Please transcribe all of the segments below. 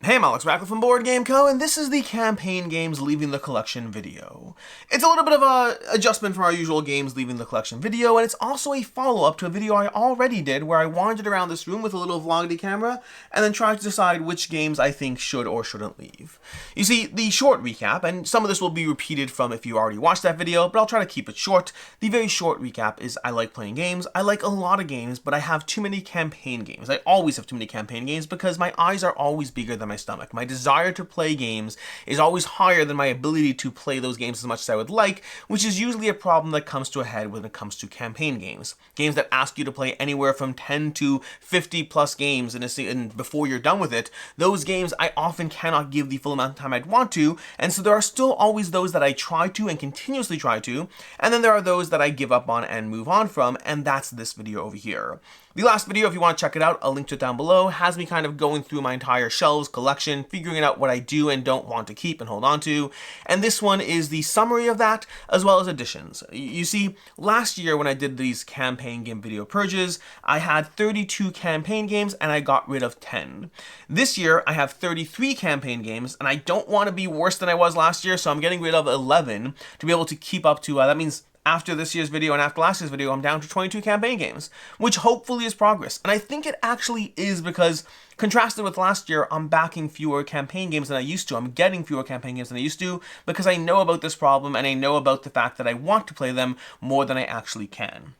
Hey, I'm Alex Radcliffe from Board Game Co., and this is the Campaign Games Leaving the Collection video. It's a little bit of a adjustment from our usual Games Leaving the Collection video, and it's also a follow-up to a video I already did where I wandered around this room with a little vloggy camera and then tried to decide which games I think should or shouldn't leave. You see, the short recap, and some of this will be repeated from if you already watched that video, but I'll try to keep it short. The very short recap is I like playing games, I like a lot of games, but I have too many campaign games. I always have too many campaign games because my eyes are always bigger than my stomach. My desire to play games is always higher than my ability to play those games as much as I would like, which is usually a problem that comes to a head when it comes to campaign games. Games that ask you to play anywhere from 10 to 50 plus games and before you're done with it, those games I often cannot give the full amount of time I'd want to, and so there are still always those that I try to and continuously try to, and then there are those that I give up on and move on from, and that's this video over here. The last video, if you want to check it out, I'll link to it down below, has me kind of going through my entire shelves collection, figuring out what I do and don't want to keep and hold on to, and this one is the summary of that, as well as additions. You see, last year when I did these campaign game video purges, I had 32 campaign games and I got rid of 10. This year, I have 33 campaign games, and I don't want to be worse than I was last year, so I'm getting rid of 11 to be able to keep up to, that means after this year's video and after last year's video, I'm down to 22 campaign games, which hopefully is progress. And I think it actually is because, contrasted with last year, I'm backing fewer campaign games than I used to. I'm getting fewer campaign games than I used to because I know about this problem and I know about the fact that I want to play them more than I actually can.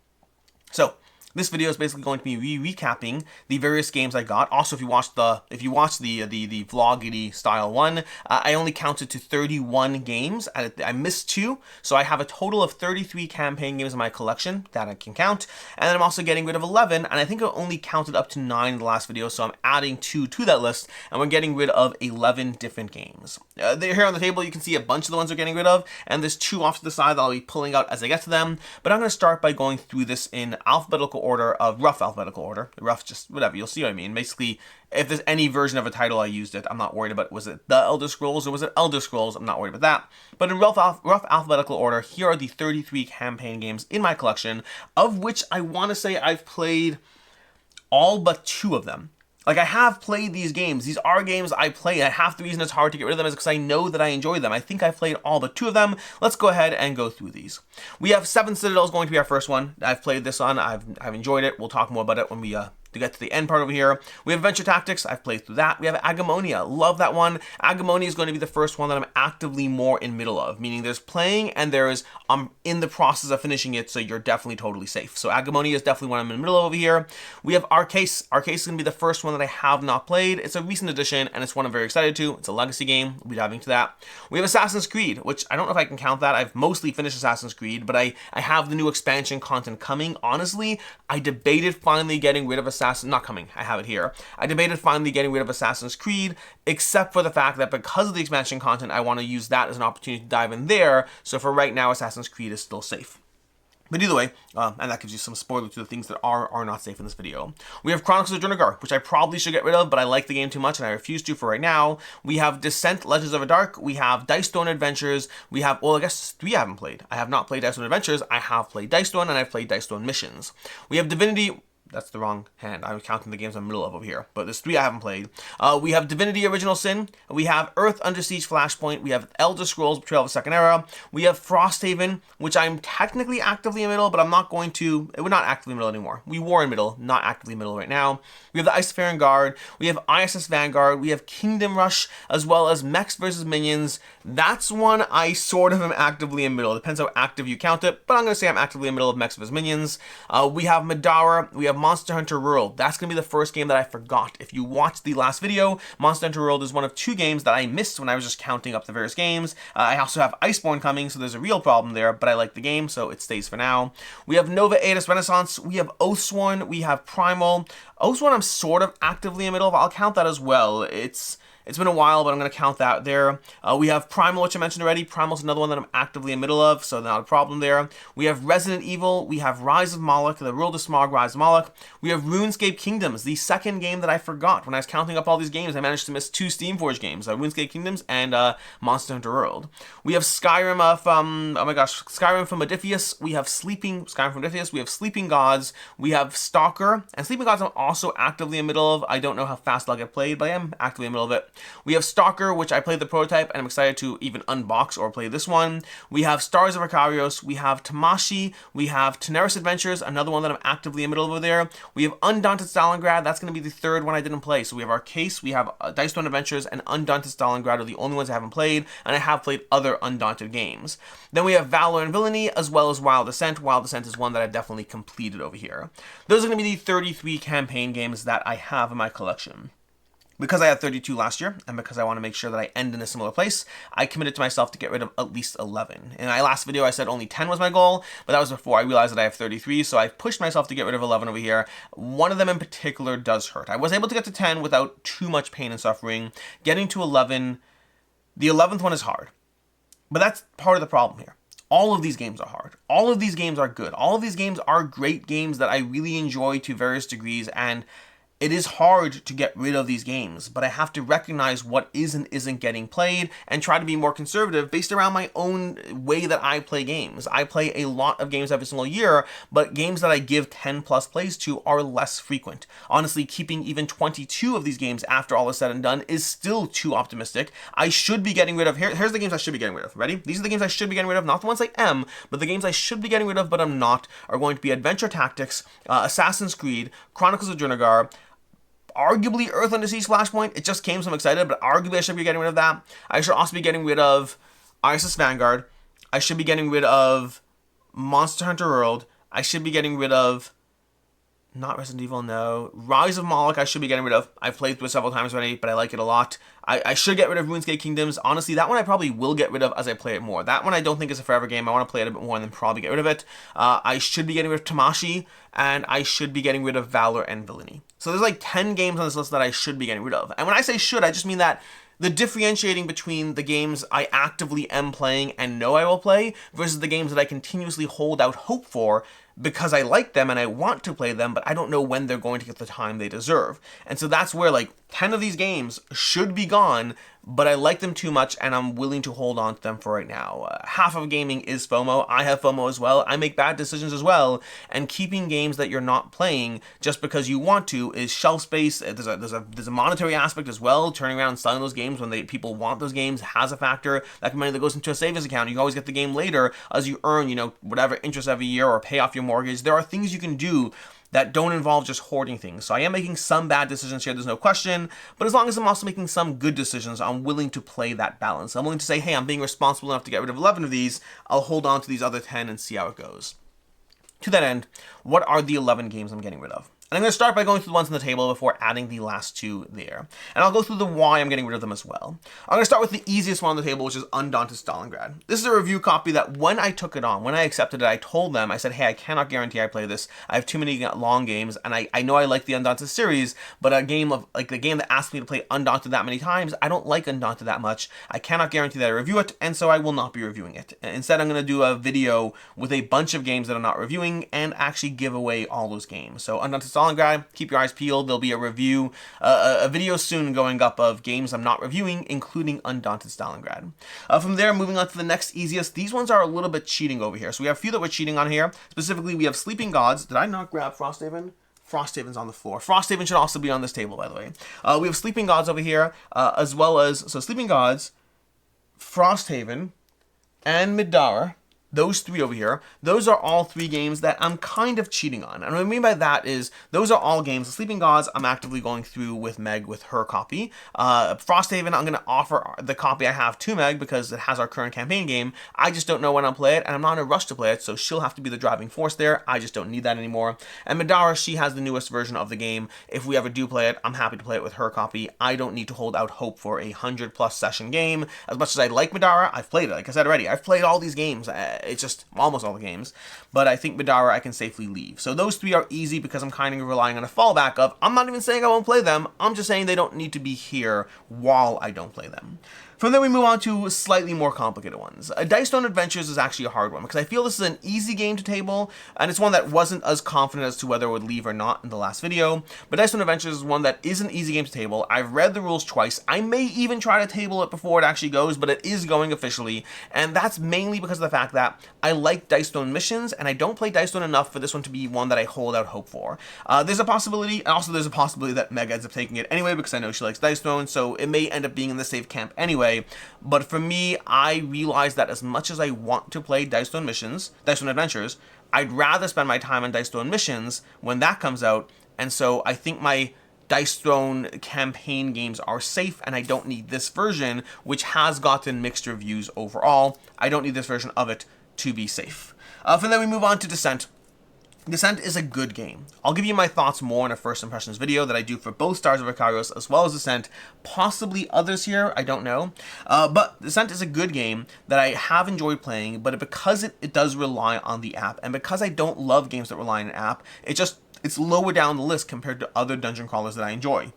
So, this video is basically going to be recapping the various games I got. Also, if you watched the vloggity style one, I only counted to 31 games. I missed 2, so I have a total of 33 campaign games in my collection that I can count. And then I'm also getting rid of 11, and I think I only counted up to 9 in the last video, so I'm adding 2 to that list, and we're getting rid of 11 different games. Here on the table, you can see a bunch of the ones we're getting rid of, and there's 2 off to the side that I'll be pulling out as I get to them. But I'm going to start by going through this in alphabetical order, of rough alphabetical order. Rough, just whatever, you'll see what I mean. Basically, if there's any version of a title I used it, I'm not worried about, was it The Elder Scrolls or was it Elder Scrolls? I'm not worried about that. But in rough alphabetical order, here are the 33 campaign games in my collection, of which I want to say I've played all but 2 of them. Like, I have played these games. These are games I play, and half the reason it's hard to get rid of them is because I know that I enjoy them. I think I've played all but 2 of them. Let's go ahead and go through these. We have 7 Citadel is going to be our first one. I've played this on. I've enjoyed it. We'll talk more about it when we get to the end part over here. We have Adventure Tactics. I've played through that. We have Agamonia. Love that one. Agamonia is going to be the first one that I'm actively more in middle of, meaning there's playing and there's I'm in the process of finishing it, so you're definitely totally safe. So Agamonia is definitely one I'm in the middle of over here. We have Arcase. Arcase is going to be the first one that I have not played. It's a recent addition and it's one I'm very excited to. It's a legacy game. We'll be diving into that. We have Assassin's Creed, which I don't know if I can count that. I've mostly finished Assassin's Creed, but I have the new expansion content coming. Honestly, I debated finally getting rid of I have it here. I debated finally getting rid of Assassin's Creed, except for the fact that because of the expansion content, I want to use that as an opportunity to dive in there. So for right now, Assassin's Creed is still safe. But either way, and that gives you some spoiler to the things that are not safe in this video. We have Chronicles of Drunagar, which I probably should get rid of, but I like the game too much and I refuse to for right now. We have Descent, Legends of the Dark. We have Dice Throne Adventures. We have, well, I guess 3 I haven't played. I have not played Dice Throne Adventures. I have played Dice Throne and I've played Dice Throne Missions. We have Divinity. That's the wrong hand. I'm counting the games I'm in the middle of over here. But there's 3 I haven't played. We have Divinity Original Sin. We have Earth Under Siege Flashpoint. We have Elder Scrolls Betrayal of the Second Era. We have Frosthaven, which I'm technically actively in middle, but I'm not going to... We're not actively in middle anymore. We were in middle, not actively in middle right now. We have the Icefaring Guard. We have ISS Vanguard. We have Kingdom Rush, as well as Mechs vs. Minions. That's one I sort of am actively in middle. Depends how active you count it, but I'm going to say I'm actively in middle of Mechs vs. Minions. We have Middara. We have Monster Hunter World. That's going to be the first game that I forgot. If you watched the last video, Monster Hunter World is one of 2 games that I missed when I was just counting up the various games. I also have Iceborne coming, so there's a real problem there, but I like the game, so it stays for now. We have Nova Aetas Renaissance. We have Oathsworn. We have Primal. Oathsworn I'm sort of actively in the middle of. I'll count that as well. It's been a while, but I'm going to count that there. We have Primal, which I mentioned already. Primal's another one that I'm actively in the middle of, so not a problem there. We have Resident Evil. We have Rise of Moloch, The World of Smog, Rise of Moloch. We have RuneScape Kingdoms, the second game that I forgot. When I was counting up all these games, I managed to miss 2 Steamforged games, RuneScape Kingdoms and Monster Hunter World. We have Skyrim Skyrim from Modiphius. We have Skyrim from Modiphius. We have Sleeping Gods. We have Stalker. And Sleeping Gods I'm also actively in the middle of. I don't know how fast I'll get played, but I am actively in the middle of it. We have Stalker, which I played the prototype, and I'm excited to even unbox or play this one. We have Stars of Akarios, we have Tamashi, we have Teneris Adventures, another one that I'm actively in the middle over there. We have Undaunted Stalingrad, that's going to be the third one I didn't play. So we have our case, we have Dice Stone Adventures, and Undaunted Stalingrad are the only ones I haven't played, and I have played other Undaunted games. Then we have Valor and Villainy, as well as Wild Descent. Wild Descent is one that I've definitely completed over here. Those are going to be the 33 campaign games that I have in my collection. Because I had 32 last year, and because I want to make sure that I end in a similar place, I committed to myself to get rid of at least 11. In my last video, I said only 10 was my goal, but that was before I realized that I have 33, so I've pushed myself to get rid of 11 over here. One of them in particular does hurt. I was able to get to 10 without too much pain and suffering. Getting to 11, the 11th one is hard. But that's part of the problem here. All of these games are hard. All of these games are good. All of these games are great games that I really enjoy to various degrees, and it is hard to get rid of these games, but I have to recognize what is and isn't getting played and try to be more conservative based around my own way that I play games. I play a lot of games every single year, but games that I give 10 plus plays to are less frequent. Honestly, keeping even 22 of these games after all is said and done is still too optimistic. I should be getting rid of, here's the games I should be getting rid of. Ready? These are the games I should be getting rid of, not the ones I am, but the games I should be getting rid of but I'm not, are going to be Adventure Tactics, Assassin's Creed, Chronicles of Drunagar, arguably Earth Under Siege Flashpoint. It just came, so I'm excited, but arguably I should be getting rid of that. I should also be getting rid of ISIS Vanguard. I should be getting rid of Monster Hunter World. I should be getting rid of, not Resident Evil, no. Rise of Moloch I should be getting rid of. I've played through it several times already, but I like it a lot. I should get rid of RuneScape Kingdoms. Honestly, that one I probably will get rid of as I play it more. That one I don't think is a forever game. I want to play it a bit more and then probably get rid of it. I should be getting rid of Tamashi, and I should be getting rid of Valor and Villainy. So there's like 10 games on this list that I should be getting rid of. And when I say should, I just mean that the differentiating between the games I actively am playing and know I will play versus the games that I continuously hold out hope for because I like them and I want to play them, but I don't know when they're going to get the time they deserve. And so that's where like 10 of these games should be gone, but I like them too much and I'm willing to hold on to them for right now. Half of gaming is FOMO. I have FOMO as well. I make bad decisions as well. And keeping games that you're not playing just because you want to is shelf space. There's a monetary aspect as well. Turning around and selling those games when people want those games has a factor. That money that goes into a savings account. You always get the game later as you earn, whatever interest every year or pay off your mortgage. There are things you can do that don't involve just hoarding things. So I am making some bad decisions here, there's no question, but as long as I'm also making some good decisions, I'm willing to play that balance. I'm willing to say, hey, I'm being responsible enough to get rid of 11 of these, I'll hold on to these other 10 and see how it goes. To that end, what are the 11 games I'm getting rid of? And I'm going to start by going through the ones on the table before adding the last two there. And I'll go through the why I'm getting rid of them as well. I'm going to start with the easiest one on the table, which is Undaunted Stalingrad. This is a review copy that when I took it on, when I accepted it, I told them, I said, hey, I cannot guarantee I play this. I have too many long games, and I know I like the Undaunted series, but a game that asked me to play Undaunted that many times, I don't like Undaunted that much. I cannot guarantee that I review it, and so I will not be reviewing it. Instead, I'm going to do a video with a bunch of games that I'm not reviewing and actually give away all those games. So Undaunted Stalingrad, keep your eyes peeled. There'll be a review, a video soon going up of games I'm not reviewing, including Undaunted Stalingrad. From there, moving on to the next easiest. These ones are a little bit cheating over here. So we have a few that we're cheating on here. Specifically, we have Sleeping Gods. Did I not grab Frosthaven? Frosthaven's on the floor. Frosthaven should also be on this table, by the way. We have Sleeping Gods over here, as well as, so Sleeping Gods, Frosthaven, and Middara. Those three over here, those are all three games that I'm kind of cheating on. And what I mean by that is, those are all games. The Sleeping Gods, I'm actively going through with Meg with her copy. Frosthaven, I'm going to offer the copy I have to Meg because it has our current campaign game. I just don't know when I'll play it, and I'm not in a rush to play it, so she'll have to be the driving force there. I just don't need that anymore. And Middara, she has the newest version of the game. If we ever do play it, I'm happy to play it with her copy. I don't need to hold out hope for a 100+ session game. As much as I like Middara, I've played it. Like I said already, I've played all these games. It's just almost all the games, but I think Middara I can safely leave. So those three are easy because I'm kind of relying on a fallback of, I'm not even saying I won't play them, I'm just saying they don't need to be here while I don't play them. From there we move on to slightly more complicated ones. Dice Stone Adventures is actually a hard one because I feel this is an easy game to table, and it's one that wasn't as confident as to whether it would leave or not in the last video. But Dice Stone Adventures is one that is an easy game to table. I've read the rules twice. I may even try to table it before it actually goes, but it is going officially, and that's mainly because of the fact that that. I like Dice Throne missions, and I don't play Dice Throne enough for this one to be one that I hold out hope for. There's a possibility, and also there's a possibility that Meg ends up taking it anyway, because I know she likes Dice Throne, so it may end up being in the safe camp anyway. But for me, I realize that as much as I want to play Dice Throne missions, Dice Throne Adventures, I'd rather spend my time on Dice Throne missions when that comes out, and so I think my Dice Throne campaign games are safe, and I don't need this version, which has gotten mixed reviews overall. I don't need this version of it to be safe. From there we move on to Descent. Descent is a good game. I'll give you my thoughts more in a first impressions video that I do for both Stars of Akarios as well as Descent, possibly others here, I don't know. But Descent is a good game that I have enjoyed playing, but because it does rely on the app, and because I don't love games that rely on an app, it's lower down the list compared to other dungeon crawlers that I enjoy.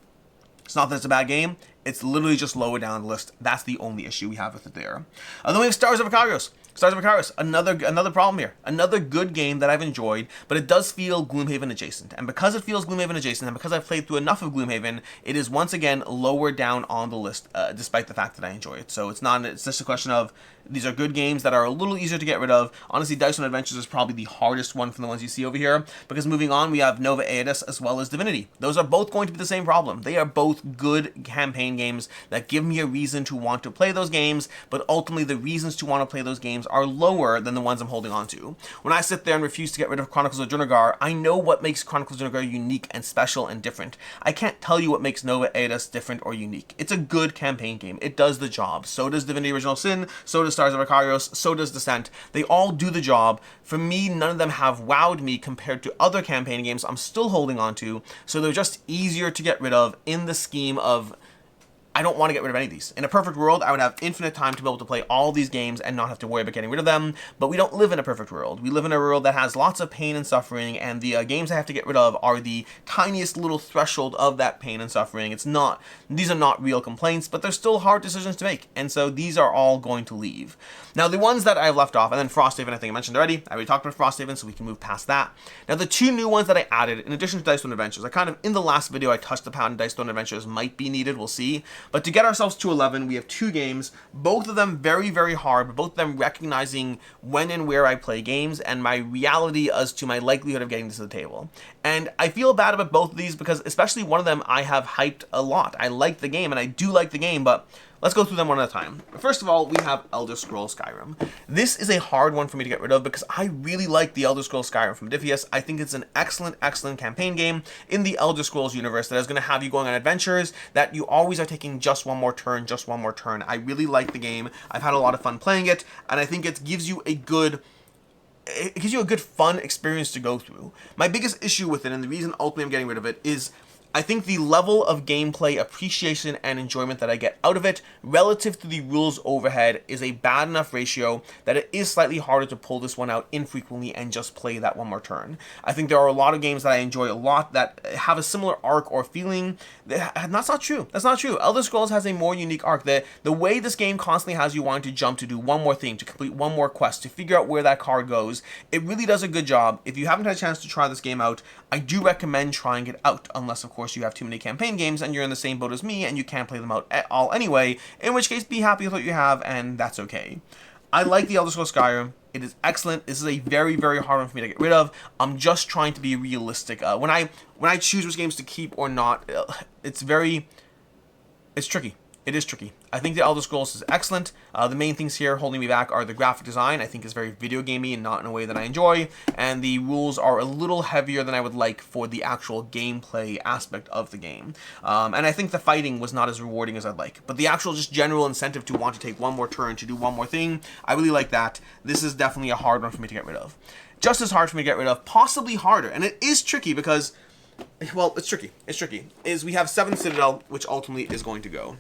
It's not that it's a bad game, it's literally just lower down the list. That's the only issue we have with it there. Then we have Stars of Akarios. Stars of Akarios, another problem here. Another good game that I've enjoyed, but it does feel Gloomhaven adjacent. And because it feels Gloomhaven adjacent, and because I've played through enough of Gloomhaven, it is once again lower down on the list, despite the fact that I enjoy it. So it's just a question of, these are good games that are a little easier to get rid of. Honestly, Dice Throne Adventures is probably the hardest one from the ones you see over here, because moving on, we have Nova Aetas as well as Divinity. Those are both going to be the same problem. They are both good campaign games that give me a reason to want to play those games, but ultimately the reasons to want to play those games are lower than the ones I'm holding on to. When I sit there and refuse to get rid of Chronicles of Drunagar, I know what makes Chronicles of Drunagar unique and special and different. I can't tell you what makes Nova Aetas different or unique. It's a good campaign game. It does the job. So does Divinity Original Sin, so does Stars of Akarios, so does Descent. They all do the job. For me, none of them have wowed me compared to other campaign games I'm still holding on to, so they're just easier to get rid of in the scheme of, I don't want to get rid of any of these. In a perfect world, I would have infinite time to be able to play all these games and not have to worry about getting rid of them, but we don't live in a perfect world. We live in a world that has lots of pain and suffering, and the games I have to get rid of are the tiniest little threshold of that pain and suffering. These are not real complaints, but they're still hard decisions to make, and so these are all going to leave. Now, the ones that I've left off, and then Frosthaven, I think I mentioned already. I already talked about Frosthaven, so we can move past that. Now, the two new ones that I added, in addition to Dice Throne Adventures, in the last video, I touched upon Dice Throne Adventures might be needed, we'll see. But to get ourselves to 11, we have two games, both of them very, very hard, but both of them recognizing when and where I play games and my reality as to my likelihood of getting this to the table. And I feel bad about both of these because especially one of them I have hyped a lot. I like the game, and I do like the game, but let's go through them one at a time. First of all, we have Elder Scrolls Skyrim. This is a hard one for me to get rid of because I really like the Elder Scrolls Skyrim from Divius. I think it's an excellent, excellent campaign game in the Elder Scrolls universe that is going to have you going on adventures that you always are taking just one more turn, just one more turn. I really like the game. I've had a lot of fun playing it, and I think it gives you a good fun experience to go through. My biggest issue with it, and the reason ultimately I'm getting rid of it, is I think the level of gameplay appreciation and enjoyment that I get out of it relative to the rules overhead is a bad enough ratio that it is slightly harder to pull this one out infrequently and just play that one more turn. I think there are a lot of games that I enjoy a lot that have a similar arc or feeling. That's not true. That's not true. Elder Scrolls has a more unique arc. The way this game constantly has you wanting to jump to do one more thing, to complete one more quest, to figure out where that card goes, it really does a good job. If you haven't had a chance to try this game out, I do recommend trying it out, unless of course you have too many campaign games and you're in the same boat as me and you can't play them out at all anyway, in which case be happy with what you have, and that's okay. I like the Elder Scrolls Skyrim. It is excellent. This is a very, very hard one for me to get rid of. I'm just trying to be realistic. When I choose which games to keep or not, it's tricky. It is tricky. I think the Elder Scrolls is excellent. The main things here holding me back are the graphic design. I think is very video gamey and not in a way that I enjoy. And the rules are a little heavier than I would like for the actual gameplay aspect of the game. And I think the fighting was not as rewarding as I'd like. But the actual just general incentive to want to take one more turn, to do one more thing, I really like that. This is definitely a hard one for me to get rid of. Just as hard for me to get rid of, possibly harder. And it is tricky because, well, it's tricky. Is we have 7 Citadel, which ultimately is going to go.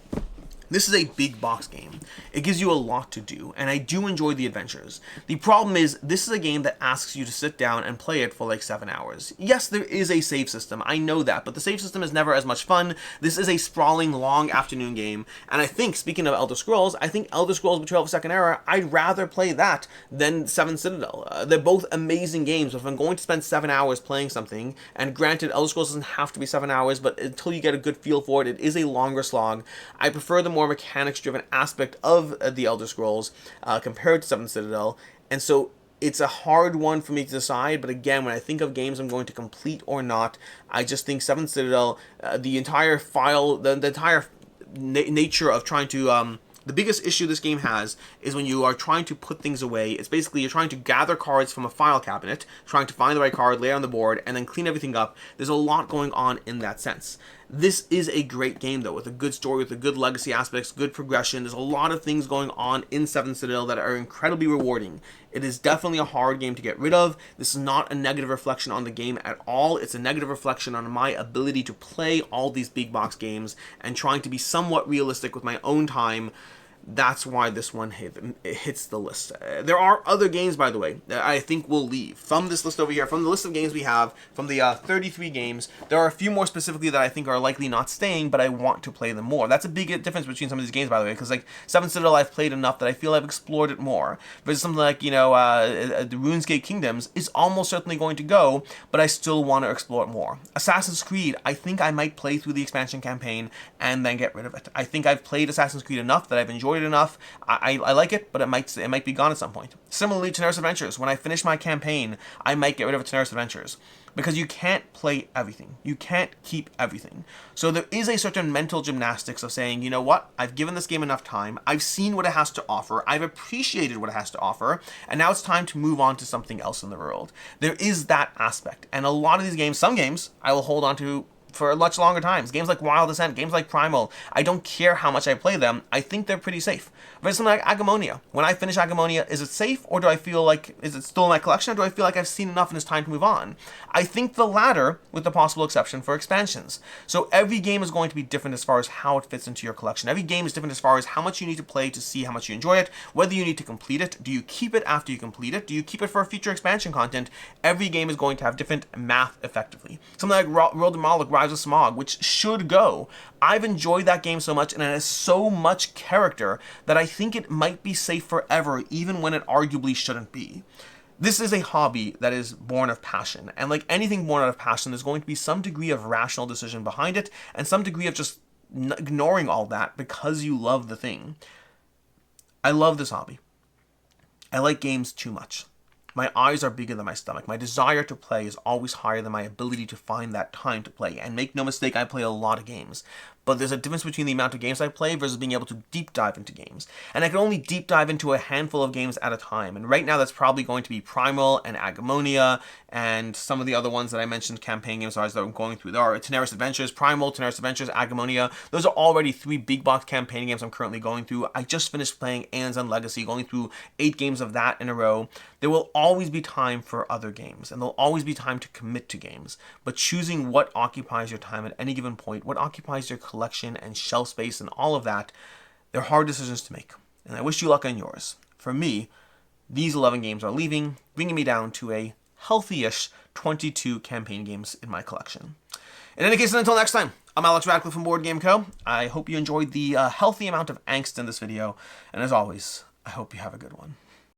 This is a big box game. It gives you a lot to do, and I do enjoy the adventures. The problem is, this is a game that asks you to sit down and play it for like 7 hours. Yes, there is a save system, I know that, but the save system is never as much fun. This is a sprawling, long afternoon game, and I think, speaking of Elder Scrolls, I think Elder Scrolls Betrayal of the Second Era, I'd rather play that than 7 Citadel. They're both amazing games, but if I'm going to spend 7 hours playing something, and granted, Elder Scrolls doesn't have to be 7 hours, but until you get a good feel for it, it is a longer slog. I prefer the more more mechanics-driven aspect of the Elder Scrolls compared to 7th Citadel, and so it's a hard one for me to decide. But again, when I think of games I'm going to complete or not, I just think 7th Citadel, the entire file, the entire nature of trying to the biggest issue this game has is when you are trying to put things away. It's basically you're trying to gather cards from a file cabinet, trying to find the right card, lay it on the board, and then clean everything up. There's a lot going on in that sense. This is a great game, though, with a good story, with a good legacy aspects, good progression. There's a lot of things going on in 7th Citadel that are incredibly rewarding. It is definitely a hard game to get rid of. This is not a negative reflection on the game at all. It's a negative reflection on my ability to play all these big box games and trying to be somewhat realistic with my own time. That's why this one hits the list. There are other games, by the way, that I think will leave from this list over here. From the list of games we have, from the 33 games, there are a few more specifically that I think are likely not staying, but I want to play them more. That's a big difference between some of these games, by the way, because like 7th Citadel I've played enough that I feel I've explored it more. Versus something like, the RuneScape Kingdoms is almost certainly going to go, but I still want to explore it more. Assassin's Creed, I think I might play through the expansion campaign and then get rid of it. I think I've played Assassin's Creed enough that I've enjoyed it enough. I like it, but it might be gone at some point. Similarly, Tenaris Adventures. When I finish my campaign, I might get rid of Tenaris Adventures. Because you can't play everything. You can't keep everything. So there is a certain mental gymnastics of saying, you know what, I've given this game enough time, I've seen what it has to offer, I've appreciated what it has to offer, and now it's time to move on to something else in the world. There is that aspect. And a lot of these games, some games, I will hold on to for much longer times. Games like Wild Descent, games like Primal, I don't care how much I play them, I think they're pretty safe. But something like Agamonia, when I finish Agamonia, is it safe, or do I feel like, is it still in my collection, or do I feel like I've seen enough and it's time to move on? I think the latter, with the possible exception for expansions. So every game is going to be different as far as how it fits into your collection. Every game is different as far as how much you need to play to see how much you enjoy it, whether you need to complete it, do you keep it after you complete it, do you keep it for future expansion content? Every game is going to have different math effectively. Something like World of Moloch, Rise of Smog, which should go. I've enjoyed that game so much, and it has so much character that I think it might be safe forever, even when it arguably shouldn't be. This is a hobby that is born of passion, and like anything born out of passion, there's going to be some degree of rational decision behind it, and some degree of just ignoring all that because you love the thing. I love this hobby. I like games too much. My eyes are bigger than my stomach. My desire to play is always higher than my ability to find that time to play. And make no mistake, I play a lot of games. But there's a difference between the amount of games I play versus being able to deep dive into games. And I can only deep dive into a handful of games at a time. And right now that's probably going to be Primal and Agamonia and some of the other ones that I mentioned, campaign games that I'm going through. There are Tenaris Adventures, Primal, Tenaris Adventures, Agamonia. Those are already 3 big box campaign games I'm currently going through. I just finished playing Aeon's Legacy, going through 8 games of that in a row. There will always be time for other games, and there'll always be time to commit to games. But choosing what occupies your time at any given point, what occupies your collection and shelf space and all of that, they're hard decisions to make. And I wish you luck on yours. For me, these 11 games are leaving, bringing me down to a healthy-ish 22 campaign games in my collection. In any case, until next time, I'm Alex Radcliffe from Board Game Co. I hope you enjoyed the healthy amount of angst in this video, and as always, I hope you have a good one.